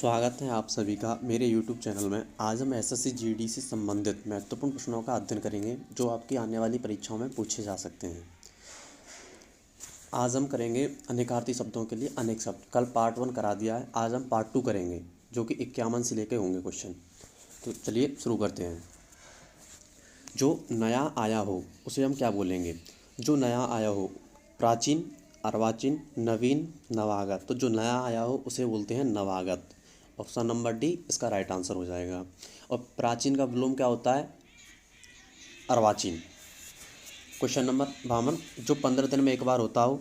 स्वागत है आप सभी का मेरे YouTube चैनल में। आज हम एसएससी जीडी से संबंधित महत्वपूर्ण प्रश्नों का अध्ययन करेंगे जो आपकी आने वाली परीक्षाओं में पूछे जा सकते हैं। आज हम करेंगे अनेकार्थी शब्दों के लिए अनेक शब्द। कल पार्ट 1 करा दिया है, आज हम पार्ट 2 करेंगे जो कि 51 से लेकर होंगे क्वेश्चन। तो चलिए शुरू करते हैं। जो नया आया हो उसे हम क्या बोलेंगे? जो नया आया हो, प्राचीन, अर्वाचीन, नवीन, नवागत। तो जो नया आया हो उसे बोलते हैं नवागत। ऑप्शन नंबर डी इसका राइट आंसर हो जाएगा। और प्राचीन का विलोम क्या होता है? अर्वाचीन। क्वेश्चन नंबर 52, जो 15 दिन में एक बार होता हो,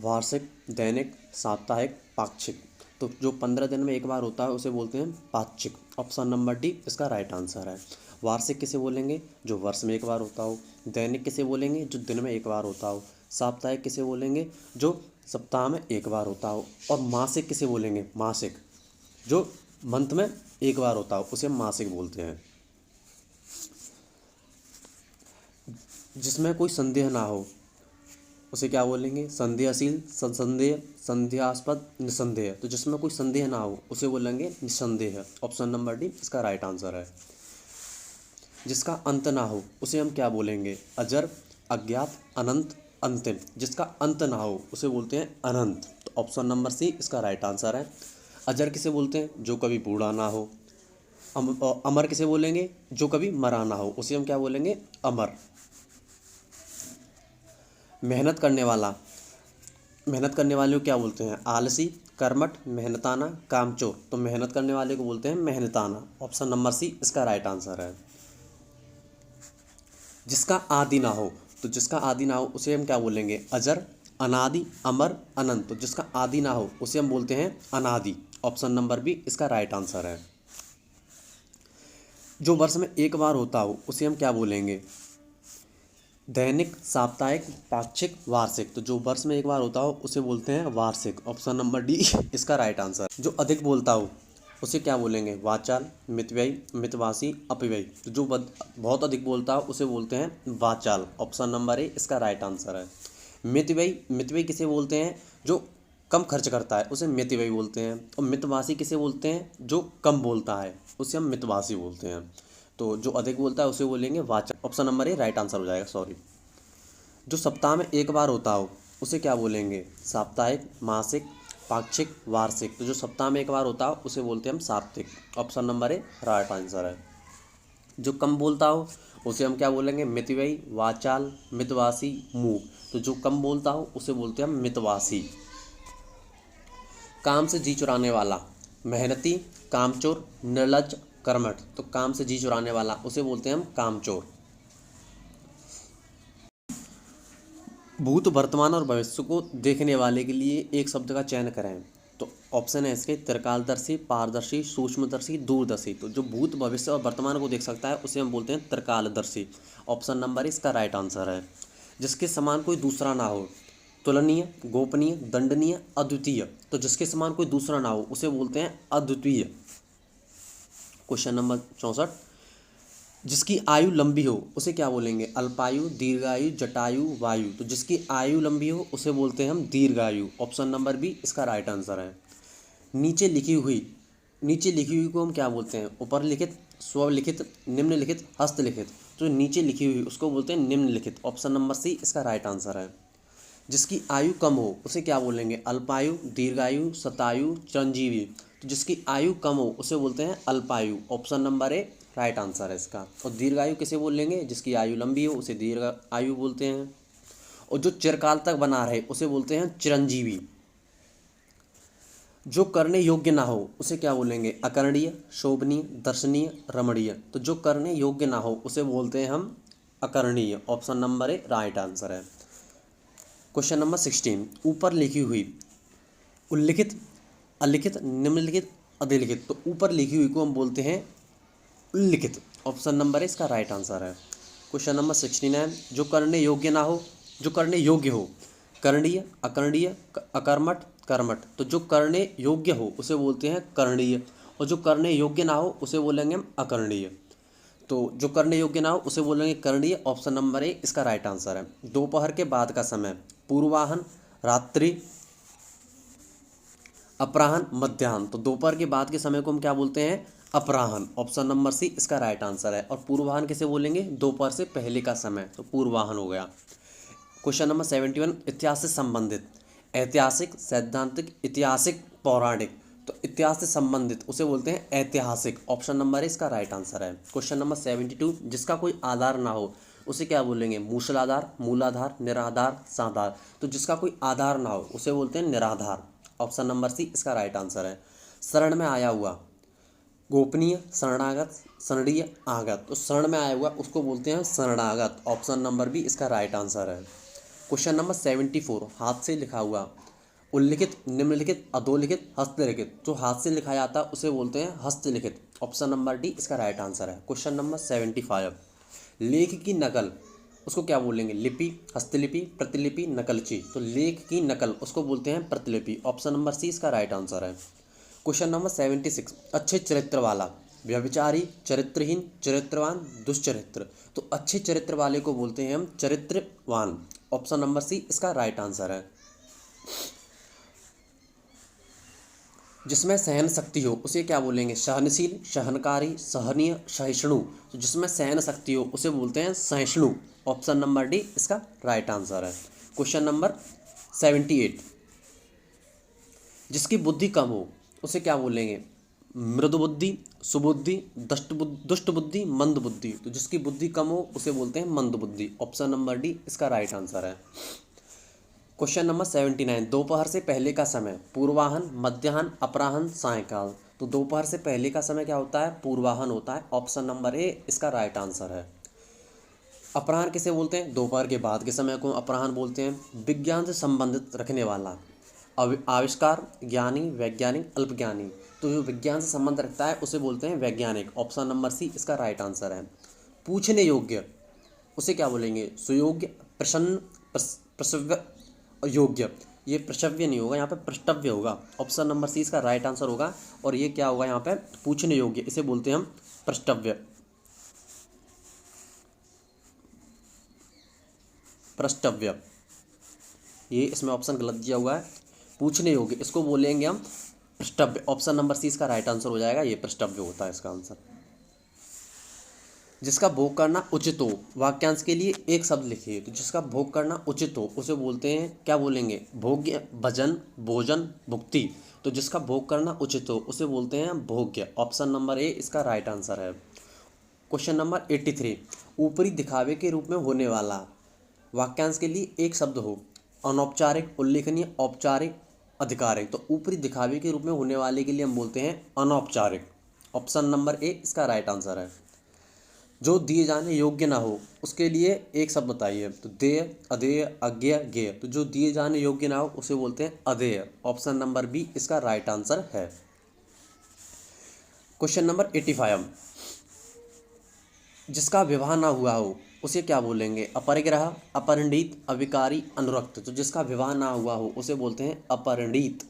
वार्षिक, दैनिक, साप्ताहिक, पाक्षिक। तो जो 15 दिन में एक बार होता है उसे बोलते हैं पाक्षिक। ऑप्शन नंबर डी इसका राइट आंसर है। वार्षिक किसे बोलेंगे? जो वर्ष में एक बार होता हो। दैनिक किसे बोलेंगे? जो दिन में एक बार होता हो। साप्ताहिक किसे बोलेंगे? जो सप्ताह में एक बार होता हो। और मासिक किसे बोलेंगे? मासिक, जो मंथ में एक बार होता हो उसे हम मासिक बोलते हैं। जिसमें कोई संदेह ना हो उसे क्या बोलेंगे? संदेहशील, संदेह, संदेहास्पद, निसंदेह। तो जिसमें कोई संदेह ना हो उसे बोलेंगे निसंदेह। ऑप्शन नंबर डी इसका राइट आंसर है। जिसका अंत ना हो उसे हम क्या बोलेंगे? अजर, अज्ञात, अनंत, अंतिम। जिसका अंत ना हो उसे बोलते हैं अनंत। तो ऑप्शन नंबर सी इसका राइट आंसर है। अजर किसे बोलते हैं? जो कभी बूढ़ा ना हो। अमर किसे बोलेंगे? जो कभी मरा ना हो उसे हम क्या बोलेंगे? अमर। मेहनत करने वाला, मेहनत करने वाले को क्या बोलते हैं? आलसी, कर्मठ, मेहनताना, कामचोर। तो मेहनत करने वाले को बोलते हैं मेहनताना। ऑप्शन नंबर सी इसका राइट आंसर है। जिसका आदि ना हो, तो जिसका आदि ना हो उसे हम क्या बोलेंगे? अजर, अनादि, अमर, अनंत। तो जिसका आदि ना हो उसे हम बोलते हैं अनादि। ऑप्शन नंबर बी इसका राइट आंसर है। जो वर्ष में एक बार होता हो उसे हम क्या बोलेंगे? दैनिक, साप्ताहिक, पाक्षिक, वार्षिक। तो जो वर्ष में एक बार होता हो उसे बोलते हैं वार्षिक। ऑप्शन नंबर डी इसका राइट आंसर। जो अधिक बोलता हो उसे क्या बोलेंगे? वाचाल, मितव्ययी, मितभाषी, अपव्ययी। तो जो बहुत अधिक बोलता हो उसे बोलते हैं वाचाल। ऑप्शन नंबर ए इसका राइट आंसर है। मितव्ययी, मितव्ययी किसे बोलते हैं? जो कम खर्च करता है उसे मितव्ययी बोलते हैं। और मितभाषी किसे बोलते हैं? जो कम बोलता है उसे हम मितभाषी बोलते हैं। तो जो अधिक बोलता है उसे बोलेंगे वाचक। Option number A right answer हो जाएगा। सॉरी। जो सप्ताह में एक बार होता हो उसे क्या बोलेंगे? साप्ताहिक, मासिक, पाक्षिक, वार्षिक। तो जो सप्ताह में एक बार होता हो उसे बोलते हैं हम साप्ताहिक। Option number A right answer है। जो कम बोलता हो उसे हम क्या बोलेंगे? मितव्ययी, वाचाल, मितभाषी, मूक। तो जो कम बोलता हो उसे बोलते हैं हम मितभाषी। काम से जी चुराने वाला, मेहनती, कामचोर, निर्लज्ज, कर्मठ। तो काम से जी चुराने वाला उसे बोलते हैं हम कामचोर। भूत, वर्तमान और भविष्य को देखने वाले के लिए एक शब्द का चयन करें। तो ऑप्शन है इसके त्रिकालदर्शी, पारदर्शी, सूक्ष्मदर्शी, दूरदर्शी। तो जो भूत, भविष्य और वर्तमान को देख सकता है उसे हम बोलते हैं त्रिकालदर्शी। ऑप्शन नंबर इसका राइट आंसर है। जिसके समान कोई दूसरा ना हो, तुलनीय, गोपनीय, दंडनीय, अद्वितीय। तो जिसके समान कोई दूसरा ना हो उसे बोलते हैं अद्वितीय। क्वेश्चन नंबर 64, जिसकी आयु लंबी हो उसे क्या बोलेंगे? अल्पायु, दीर्घायु, जटायु, वायु। तो जिसकी आयु लंबी हो उसे बोलते हैं हम दीर्घायु। ऑप्शन नंबर बी इसका राइट आंसर है। नीचे लिखी हुई, नीचे लिखी हुई को हम क्या बोलते हैं? ऊपर लिखित, स्वलिखित, निम्नलिखित, हस्तलिखित। तो नीचे लिखी हुई उसको बोलते हैं निम्नलिखित। ऑप्शन नंबर सी इसका राइट आंसर है। जिसकी आयु कम हो उसे क्या बोलेंगे? अल्पायु, दीर्घायु, शतायु, चिरंजीवी। तो जिसकी आयु कम हो उसे बोलते हैं अल्पायु। Option number A right answer है इसका। और दीर्घायु किसे बोलेंगे? जिसकी आयु लंबी हो उसे दीर्घ आयु बोलते हैं। और जो चिरकाल तक बना रहे उसे बोलते हैं चिरंजीवी। जो करने योग्य ना हो उसे क्या बोलेंगे? अकरणीय, शोभनीय, दर्शनीय, रमणीय। तो जो करने योग्य ना हो उसे बोलते हैं हम अकरणीय। Option number A right answer है। क्वेश्चन नंबर 16, ऊपर लिखी हुई उल्लिखित, अलिखित, निम्नलिखित, अधिलिखित। तो ऊपर लिखी हुई को हम बोलते हैं उल्लिखित। ऑप्शन नंबर इसका राइट आंसर है। क्वेश्चन नंबर 69, जो करने योग्य ना हो, जो करने योग्य हो, करणीय, अकरणीय, अकर्मठ, कर्मठ। तो जो करने योग्य हो उसे बोलते हैं करणीय। और जो करने योग्य ना हो उसे बोलेंगे हम अकरणीय। तो जो करने योग्य ना हो उसे बोलेंगे करणीय। ऑप्शन नंबर ए इसका राइट आंसर है। दोपहर के बाद का समय, पूर्वाहन, रात्रि, अपराह्न, मध्याह्न, तो दोपहर के बाद के समय को हम क्या बोलते हैं? अपराह्न। ऑप्शन नंबर सी इसका राइट आंसर है। और पूर्वाह्न किसे बोलेंगे? दोपहर से पहले का समय, तो पूर्वाह्न हो गया। क्वेश्चन नंबर 71 इतिहास से संबंधित। ऐतिहासिक, सैद्धांतिक, ऐतिहासिक, पौराणिक, तो इतिहास से संबंधित उसे बोलते हैं ऐतिहासिक। ऑप्शन नंबर इसका राइट आंसर है। क्वेश्चन नंबर 72 जिसका कोई आधार ना हो उसे क्या बोलेंगे? मूसलाधार, मूलाधार, निराधार, साधार, तो जिसका कोई आधार ना हो उसे बोलते हैं निराधार। ऑप्शन नंबर सी इसका राइट आंसर है। शरण में आया हुआ, गोपनीय, शरणागत, शरणीय, आगत, तो शरण में आया हुआ उसको बोलते हैं शरणागत। ऑप्शन नंबर बी इसका राइट आंसर है। क्वेश्चन नंबर 74 हाथ से लिखा हुआ, उल्लिखित, निम्नलिखित, अधोलिखित, हस्तलिखित, जो हाथ से लिखा जाता है उसे बोलते हैं हस्तलिखित। ऑप्शन नंबर डी इसका राइट आंसर है। क्वेश्चन नंबर 75 लेख की नकल उसको क्या बोलेंगे? लिपि, हस्तलिपि, प्रतिलिपि, नकलची, तो लेख की नकल उसको बोलते हैं प्रतिलिपि। ऑप्शन नंबर सी इसका राइट आंसर है। क्वेश्चन नंबर 76 अच्छे चरित्र वाला, व्यभिचारी, चरित्रहीन, चरित्रवान, दुष्चरित्र, तो अच्छे चरित्र वाले को बोलते हैं हम चरित्रवान। ऑप्शन नंबर सी इसका राइट आंसर है। जिसमें सहन शक्ति हो उसे क्या बोलेंगे? सहनशील, सहनकारी, सहनीय, सहिष्णु, तो जिसमें सहन शक्ति हो उसे बोलते हैं सहिष्णु। ऑप्शन नंबर डी इसका राइट आंसर है। क्वेश्चन नंबर 78 जिसकी बुद्धि कम हो उसे क्या बोलेंगे? मृदु बुद्धि, सुबुद्धि, दुष्ट बुद्धि, मंद बुद्धि, तो जिसकी बुद्धि कम हो उसे बोलते हैं मंद बुद्धि। ऑप्शन नंबर डी इसका राइट आंसर है। क्वेश्चन नंबर 79 दोपहर से पहले का समय, पूर्वाह्न, मध्याह्न, अपराह्न, सायंकाल, तो दोपहर से पहले का समय क्या होता है? पूर्वाह्न होता है। ऑप्शन नंबर ए इसका राइट आंसर है। अपराह्न किसे बोलते हैं? दोपहर के बाद के समय को अपराह्न बोलते हैं। विज्ञान से संबंधित रखने वाला, आविष्कार, ज्ञानी, वैज्ञानिक, अल्पज्ञानी, तो जो विज्ञान से संबंध रखता है उसे बोलते हैं वैज्ञानिक। ऑप्शन नंबर सी इसका राइट आंसर है। पूछने योग्य उसे क्या बोलेंगे? सुयोग्य, प्रसन्न, प्रसव्य, योग्य, ये प्रसव्य नहीं होगा, यहाँ पे प्रष्टव्य होगा। ऑप्शन नंबर सी इसका राइट आंसर होगा। और ये क्या होगा? यहाँ पे पूछने योग्य, इसे बोलते हैं हम प्रष्टव्य। प्रष्टव्य, ये इसमें ऑप्शन गलत दिया हुआ है। पूछने योग्य इसको बोलेंगे हम प्रष्टव्य। ऑप्शन नंबर सी इसका राइट आंसर हो जाएगा, ये प्रष्टव्य होता है इसका आंसर। जिसका भोग करना उचित हो, वाक्यांश के लिए एक शब्द लिखिए। तो जिसका भोग करना उचित हो उसे बोलते हैं क्या बोलेंगे? भोग्य, भजन, भोजन, भुक्ति, तो जिसका भोग करना उचित हो उसे बोलते हैं भोग्य। ऑप्शन नंबर ए इसका राइट आंसर है। क्वेश्चन नंबर 83 ऊपरी दिखावे के रूप में होने वाला, वाक्यांश के लिए एक शब्द हो, अनौपचारिक, उल्लेखनीय, औपचारिक, अधिकारिक, तो ऊपरी दिखावे के रूप में होने वाले के लिए हम बोलते हैं अनौपचारिक। ऑप्शन नंबर ए इसका राइट आंसर है। जो दिए जाने योग्य ना हो उसके लिए एक शब्द बताइए। तो देय, अदेय, अज्ञेय, ज्ञेय, तो जो दिए जाने योग्य ना हो उसे बोलते हैं अदेय। ऑप्शन नंबर बी इसका राइट आंसर है। क्वेश्चन नंबर 85 जिसका विवाह ना हुआ हो उसे क्या बोलेंगे? अपरिग्रह, अपरिणीत, अविकारी, अनुरक्त, तो जिसका विवाह ना हुआ हो उसे बोलते हैं अपरिणीत।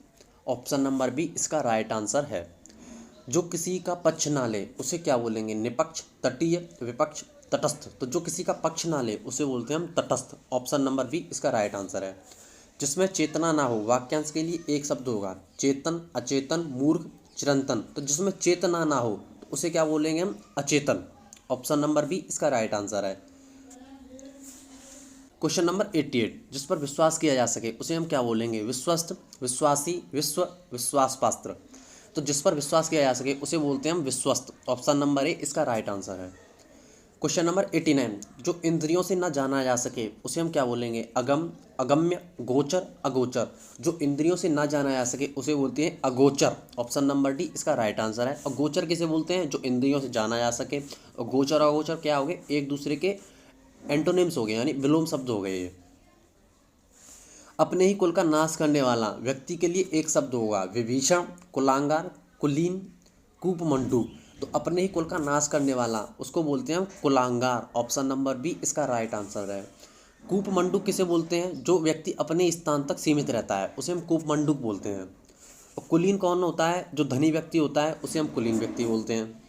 ऑप्शन नंबर बी इसका राइट आंसर है। जो किसी का पक्ष ना ले उसे क्या बोलेंगे? निपक्ष, तटीय, विपक्ष, तटस्थ, तो जो किसी का पक्ष ना ले उसे बोलते हैं हम तटस्थ। ऑप्शन नंबर बी इसका राइट आंसर है। जिसमें चेतना ना हो, वाक्यांश के लिए एक शब्द होगा, चेतन, अचेतन, मूर्ख, चिरंतन, तो जिसमें चेतना ना हो तो उसे क्या बोलेंगे हम? अचेतन। ऑप्शन नंबर बी इसका राइट आंसर है। क्वेश्चन नंबर 88 जिस पर विश्वास किया जा सके उसे हम क्या बोलेंगे? विश्वस्त, विश्वासी, विश्व, विश्वास पात्र, तो जिस पर विश्वास किया जा सके उसे बोलते हैं हम विश्वस्त। ऑप्शन नंबर ए इसका राइट आंसर है। क्वेश्चन नंबर 89 जो इंद्रियों से न जाना जा सके उसे हम क्या बोलेंगे? अगम, अगम्य, गोचर, अगोचर, जो इंद्रियों से न जाना जा सके उसे बोलते हैं अगोचर। ऑप्शन नंबर डी इसका राइट आंसर है। अगोचर किसे बोलते हैं? जो इंद्रियों से जाना जा सके। और गोचर और अगोचर क्या हो गए? एक दूसरे के एंटोनिम्स हो गए, यानी विलोम शब्द हो गए ये। अपने ही कुल का नाश करने वाला व्यक्ति के लिए एक शब्द होगा, विभीषण, कुलांगार, कुलीन, कूपमंडू, तो अपने ही कुल का नाश करने वाला उसको बोलते हैं हम कुलांगार। ऑप्शन नंबर बी इसका राइट आंसर है। कूपमंडू किसे बोलते हैं? जो व्यक्ति अपने स्थान तक सीमित रहता है उसे हम कूपमंडूक बोलते हैं। और कुलीन कौन होता है? जो धनी व्यक्ति होता है उसे हम कुलीन व्यक्ति बोलते हैं।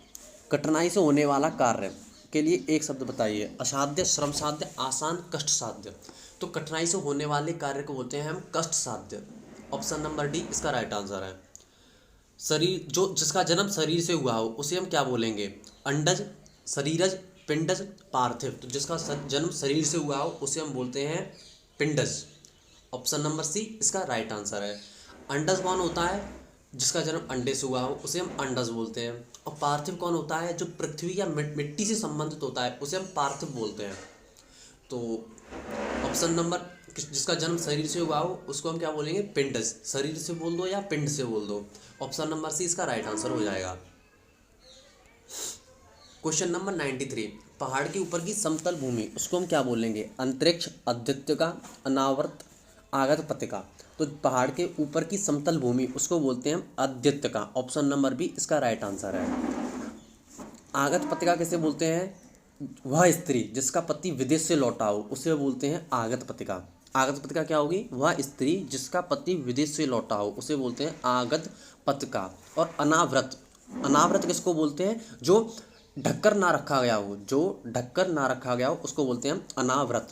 कठिनाई से होने वाला कार्य के लिए एक शब्द बताइए। असाध्य, श्रम साध्य, आसान, कष्ट साध्य, तो कठिनाई से होने वाले कार्य को बोलते हैं हम कष्ट साध्य। ऑप्शन नंबर डी इसका राइट आंसर है। शरीर जो जिसका जन्म शरीर से हुआ हो उसे हम क्या बोलेंगे? अंडज, शरीरज, पिंडज, पार्थिव। तो जिसका जन्म शरीर से हुआ हो उसे हम बोलते हैं पिंडज। ऑप्शन नंबर सी इसका राइट आंसर है। अंडज कौन होता है? जिसका जन्म अंडे से हुआ हो उसे हम अंडज बोलते हैं। और पार्थिव कौन होता है? जो पृथ्वी या मिट्टी से संबंधित होता है उसे हम पार्थिव बोलते हैं। तो ऑप्शन नंबर जिसका जन्म शरीर से हुआ हो उसको हम क्या बोलेंगे? पिंडज। शरीर से बोल दो या पिंड से बोल दो, ऑप्शन नंबर सी इसका राइट आंसर हो जाएगा। क्वेश्चन नंबर 93, पहाड़ के ऊपर की समतल भूमि उसको हम क्या बोलेंगे? अंतरिक्ष, अद्वितीयता, अनावृत, आगत पत्रिका। तो पहाड़ के ऊपर की समतल भूमि उसको बोलते हैं हम अद्वितीयता। ऑप्शन नंबर बी इसका राइट आंसर है। आगत पत्रिका किसे बोलते हैं? वह स्त्री जिसका पति विदेश से लौटा हो उसे बोलते हैं आगत पत्रिका। आगत पत्रिका क्या होगी? वह स्त्री जिसका पति विदेश से लौटा हो उसे बोलते हैं आगत पत्रिका। और अनावृत, अनावृत किसको बोलते हैं? जो ढककर ना रखा गया हो, जो ढककर ना रखा गया हो उसको बोलते हैं हम अनावृत।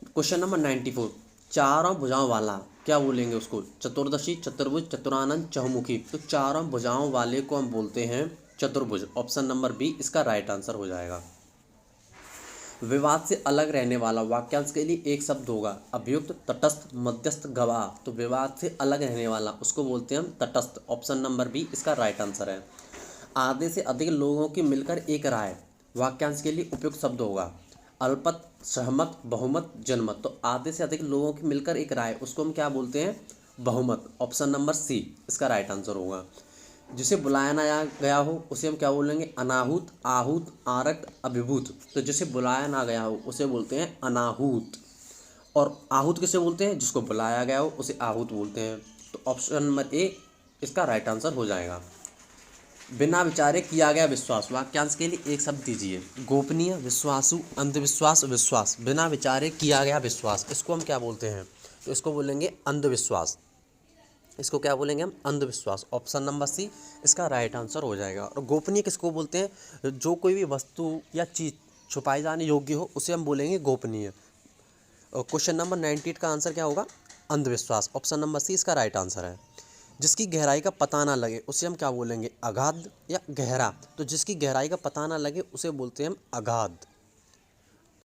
क्वेश्चन नंबर 94, चारों भुजाओं वाला क्या बोलेंगे उसको? चतुर्दशी, चतुर्भुज, चतुरानन, चहुमुखी। तो चारों भुजाओं वाले को हम बोलते हैं चतुर्भुज। ऑप्शन नंबर बी इसका राइट आंसर हो जाएगा। विवाद से अलग रहने वाला वाक्यांश के लिए एक शब्द होगा। अभियुक्त, तटस्थ, मध्यस्थ, गवाह। तो विवाद से अलग रहने वाला उसको बोलते हैं हम तटस्थ। ऑप्शन नंबर बी इसका राइट आंसर है। आधे से अधिक लोगों की मिलकर एक राय वाक्यांश के लिए उपयुक्त शब्द होगा। अल्पमत, सहमत, बहुमत, जनमत। तो आधे से अधिक लोगों की मिलकर एक राय उसको हम क्या बोलते हैं? बहुमत। ऑप्शन नंबर सी इसका राइट आंसर होगा। जिसे बुलाया ना गया हो उसे हम क्या बोलेंगे? अनाहूत, आहूत, आरक्त, अभिभूत। तो जिसे बुलाया ना गया हो उसे बोलते हैं अनाहूत। और आहूत किसे बोलते हैं? जिसको बुलाया गया हो उसे आहूत बोलते हैं। तो ऑप्शन नंबर ए इसका राइट आंसर हो जाएगा। बिना विचारे किया गया विश्वास वाक्यांश के लिए एक शब्द दीजिए। गोपनीय, विश्वासु, अंधविश्वास, विश्वास। बिना विचारे किया गया विश्वास इसको हम क्या बोलते हैं? तो इसको बोलेंगे अंधविश्वास। इसको क्या बोलेंगे हम? अंधविश्वास। ऑप्शन नंबर सी इसका राइट आंसर हो जाएगा। और गोपनीय किसको बोलते हैं? जो कोई भी वस्तु या चीज़ छुपाई जाने योग्य हो उसे हम बोलेंगे गोपनीय। और क्वेश्चन नंबर 98 का आंसर क्या होगा? अंधविश्वास। ऑप्शन नंबर सी इसका राइट आंसर है। जिसकी गहराई का पता ना लगे उसे हम क्या बोलेंगे? अगाध या गहरा। तो जिसकी गहराई का पता ना लगे उसे बोलते हैं हम अगाध।